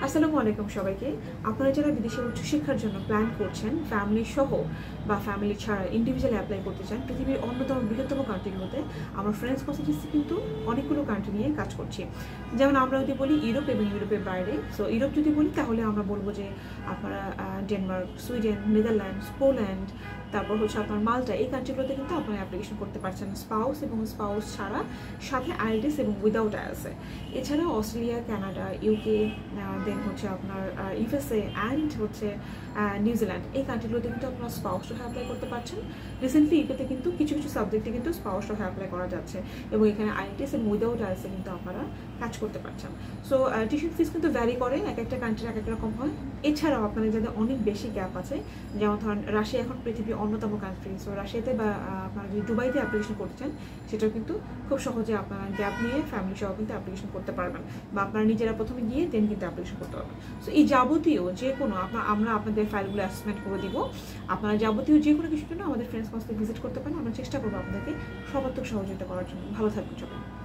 আসসালামু আলাইকুম সবাইকে। আপনারা যারা বিদেশে উচ্চশিক্ষার জন্য প্ল্যান করছেন, ফ্যামিলি সহ বা ফ্যামিলি ছাড়া ইন্ডিভিজুয়ালি অ্যাপ্লাই করতে চান, পৃথিবীর অন্যতম বৃহত্তম কান্ট্রিগুলোতে আমার ফ্রেন্ডস কনসালটেন্সি কিন্তু অনেকগুলো কান্ট্রি নিয়ে কাজ করছি। যেমন আমরা যদি বলি ইউরোপ এবং ইউরোপের বাইরে, সো ইউরোপ যদি বলি তাহলে আমরা বলবো যে আপনারা ডেনমার্ক, সুইডেন, নেদারল্যান্ডস, পোল্যান্ড, তারপর হচ্ছে আপনার মাল্টা, এই কান্ট্রিগুলোতে কিন্তু আপনারা অ্যাপ্লিকেশন করতে পারছেন স্পাউস এবং স্পাউস ছাড়া, সাথে আইএলটিএস এবং উইদাউট আইএলটিএস। এছাড়াও অস্ট্রেলিয়া, কানাডা, ইউকে, দেন হচ্ছে আপনার ইউএসএ অ্যান্ড হচ্ছে নিউজিল্যান্ড, এই কান্ট্রিগুলোতে কিন্তু আপনারা স্পাউস সহ অ্যাপ্লাই করতে পারছেন। রিসেন্টলি ইউকেতে কিন্তু কিছু কিছু সাবজেক্টে কিন্তু স্পাউস সহ অ্যাপ্লাই করা যাচ্ছে এবং এখানে আইএলটিএস এবং উইদাউট আইএলটিএসে কিন্তু আপনারা কাজ করতে পারছেন। সো টিউশন ফিস কিন্তু ভ্যারি করে, এক একটা কান্ট্রির এক এক রকম হয়। এছাড়াও আপনাদের যাদের অনেক বেশি গ্যাপ আছে, যেমন ধরেন রাশিয়া এখন পৃথিবীর অন্যতম কান্ট্রি, সো রাশিয়াতে বা আপনারা যদি দুবাইতে অ্যাপ্লিকেশন করতে চান, সেটাও কিন্তু খুব সহজে আপনারা গ্যাপ নিয়ে ফ্যামিলি সহ কিন্তু অ্যাপ্লিকেশন করতে পারবেন, বা আপনারা নিজেরা প্রথমে গিয়ে দেন কিন্তু অ্যাপ্লিকেশন করতে পারবেন। সো এই যাবতীয় যে কোনো আমরা আপনাদের ফাইলগুলো অ্যাসেসমেন্ট করে দিব। আপনারা যাবতীয় যে কোনো কিছুর জন্য আমাদের ফ্রেন্ডস কাউন্সিলে ভিজিট করতে পারেন। আমরা চেষ্টা করবো আপনাদেরকে সর্বাত্মক সহযোগিতা করার জন্য। ভালো থাকবেন সবাই।